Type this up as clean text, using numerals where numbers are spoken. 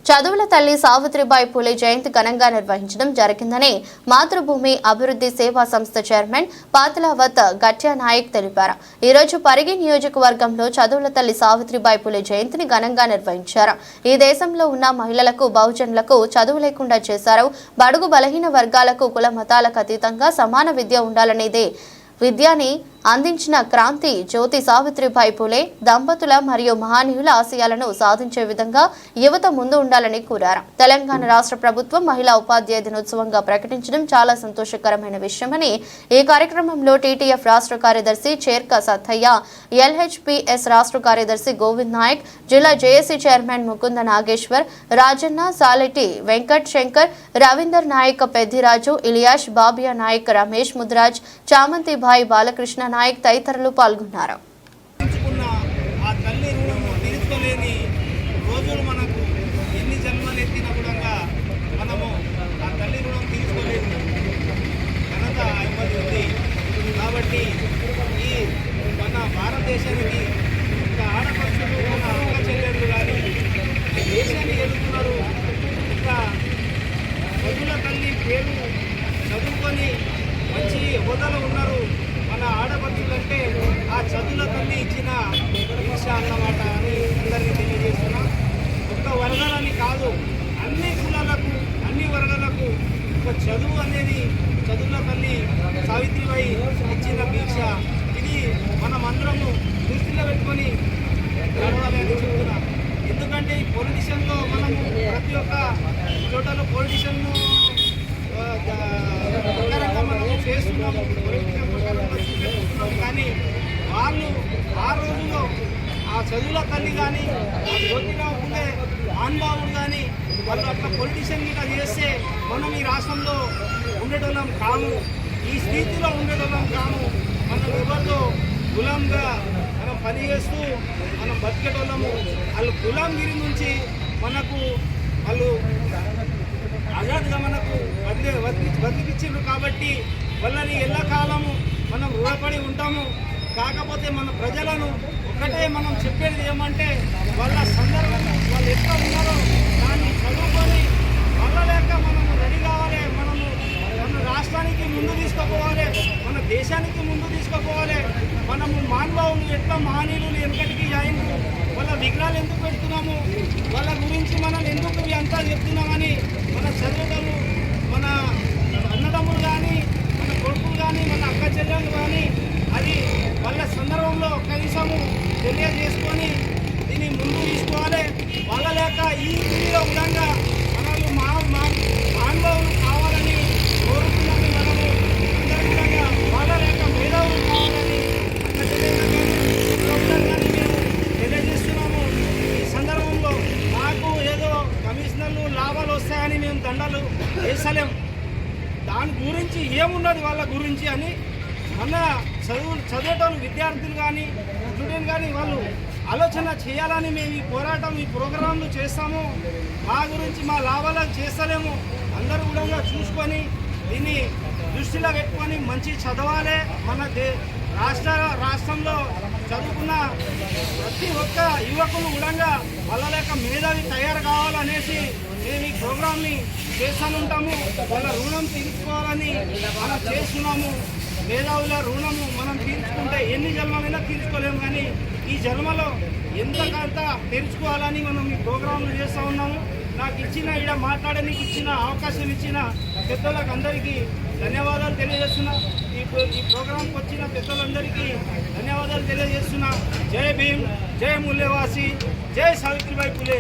చదువుల తల్లి సావిత్రిబాయి పూలే జయంతి ఘనంగా నిర్వహించడం జరిగిందని మాతృభూమి అభివృద్ధి సేవా సంస్థ చైర్మన్ పాతలావత్ గట్యా నాయక్ తెలిపారు. ఈ రోజు పరిగి నియోజకవర్గంలో చదువుల తల్లి సావిత్రిబాయి పూలే జయంతిని ఘనంగా నిర్వహించారు. ఈ దేశంలో ఉన్న మహిళలకు, బహుజనులకు చదువు లేకుండా చేశారు. బడుగు బలహీన వర్గాలకు కుల మతాలకు అతీతంగా సమాన విద్య ఉండాలనేదే విద్యని అందించిన క్రాంతి జ్యోతి సావిత్రిబాయి పూలే దంపతుల మరియు మహనీయుల ఆశయాలను సాధించే విధంగా యువత ముందు ఉండాలని కోరారు. తెలంగాణ రాష్ట్ర ప్రభుత్వం మహిళా ఉపాధ్యాయ దినోత్సవంగా ప్రకటించడం చాలా సంతోషకరమైన విషయమని ఈ కార్యక్రమంలో టీటీఎఫ్ రాష్ట్ర కార్యదర్శి చేర్క సత్తయ్య, ఎల్హెచ్పిఎస్ రాష్ట్ర కార్యదర్శి గోవింద్ నాయక్, జిల్లా జేఏసీ చైర్మన్ ముకుంద నాగేశ్వర్, రాజన్న, సాలెటి వెంకట్ శంకర్, రవీందర్ నాయక్, పెద్దిరాజు, ఇలియాష్, బాబియా నాయక్, రమేష్ ముద్రాజ్, చామంతి భాయ్, బాలకృష్ణ నాయక్ తదితరులు పాల్గొన్నారు. కాబట్టి ఈ మన భారతదేశానికి ఆడపడుచులు, మన అక్క చెల్లెళ్ళు కానీ దేశాన్ని ఎదుగుతున్నారు. ఇంకా చదువుల తల్లి పేరు చదువుకొని మంచి హోదాలో ఉన్నారు. మన ఆడపడుచులు అంటే ఆ చదువుల తల్లి ఇచ్చిన దీక్ష అన్నమాట అని అందరికీ తెలియజేస్తున్నా. ఒక్క వర్గాలని కాదు, అన్ని కులాలకు, అన్ని వర్గాలకు ఒక చదువు అనేది చదువుల తల్లి సావిత్రిబాయి ఇచ్చిన దీక్ష. ఇది మనం అందరము దృష్టిలో పెట్టుకొని నడవాలని చెప్తున్నా. ఎందుకంటే ఈ పొలిటిషన్లో మనము ప్రతి ఒక్క చోటలో పొలిటిషన్ను ప్రకారంగా మనము చేస్తున్నాము, పొలిటిషన్ ప్రకారంగా చూపెట్టుతున్నాము. కానీ వాళ్ళు ఆ రోజుల్లో ఆ చదువుల తల్లి కానీ, ఆ జ్యోతిరావు పూలే మహానుభావుడు కానీ వాళ్ళు అట్లా పొలిటిషియన్ గా చేస్తే మనం ఈ రాష్ట్రంలో ఉండేటోళ్ళం కాము, ఈ స్థితిలో ఉండేటోళ్ళం కాము. మనం ఎవరితో గులాంగా మనం పనిచేస్తూ మనం బతికేటోళ్ళము. వాళ్ళు గులాంగిరి నుంచి మనకు వాళ్ళు ఆజాద్గా మనకు బతికిచ్చిండ్రు. కాబట్టి వాళ్ళని ఎల్లకాలము మనం రుణపడి ఉంటాము. కాకపోతే మన ప్రజలను ఒకటే మనం చెప్పేది ఏమంటే, వాళ్ళ సందర్భం వాళ్ళు ఎట్లా ఉన్నారో దాన్ని చదువుకొని వాళ్ళ లేక మనము రెడీ కావాలి. మనము మన రాష్ట్రానికి ముందు తీసుకుపోవాలి, మన దేశానికి ముందు తీసుకుపోవాలి. మనము మానవాళులు ఎట్లా మహనీయులు వెనకటికి అయింది, వాళ్ళ విగ్రహాలు ఎందుకు పెడుతున్నాము, వాళ్ళ గురించి మనం ఎందుకు అంతా చెప్తున్నామని మన చదువులు, మన అన్నదమ్ములు కానీ, మన కొడుకులు కానీ, మన అక్క చెల్లెలు కానీ అది వాళ్ళ సందర్భంలో కనీసము తెలియజేసుకొని దీన్ని ముందు తీసుకోవాలి. వాళ్ళ లేక ఈ పీడిలో విధంగా మనల్ని మానవులు కావాలని కోరుతున్నాము. మనము అందరి విధంగా వాళ్ళ లేక మేధావులు కావాలని అక్క చెల్లెలు కానీ మేము తెలియజేస్తున్నాము. ఈ సందర్భంలో మాకు ఏదో కమిషనర్లు లాభాలు వస్తాయని మేము దండాలు వేసలేం. దాని గురించి ఏమున్నది వాళ్ళ గురించి అని మన చదివేటోళ్ళు విద్యార్థులు కానీ, స్టూడెంట్ కానీ వాళ్ళు ఆలోచన చేయాలని మేము ఈ పోరాటం, ఈ ప్రోగ్రాంలు చేస్తాము. మా గురించి మా లాభాలకు చేస్తలేము. అందరూ కూడా చూసుకొని దీన్ని దృష్టిలో పెట్టుకొని మంచి చదవాలి. మన రాష్ట్రంలో చదువుకున్న ప్రతి ఒక్క యువకులు కూడా వాళ్ళ లేక మేధావి తయారు కావాలనేసి మేము ఈ ప్రోగ్రాంని చేస్తానుంటాము. వాళ్ళ రుణం తీర్చుకోవాలని మనం చేస్తున్నాము. మేధావుల రుణము మనం తీర్చుకుంటే ఎన్ని జన్మలైనా తీర్చుకోలేము, కానీ ఈ జన్మలో ఎంతకంత తెరుచుకోవాలని మనం ఈ ప్రోగ్రాంలు చేస్తూ ఉన్నాము. నాకు ఇచ్చిన ఇక్కడ మాట్లాడడానికి ఇచ్చిన అవకాశం ఇచ్చిన పెద్దలకు అందరికీ ధన్యవాదాలు తెలియజేస్తున్నా. ఈ ప్రోగ్రాంకి వచ్చిన పెద్దలందరికీ ధన్యవాదాలు తెలియజేస్తున్నా. జై భీమ్, జై మూల్యవాసి, జై సావిత్రిబాయి పూలే.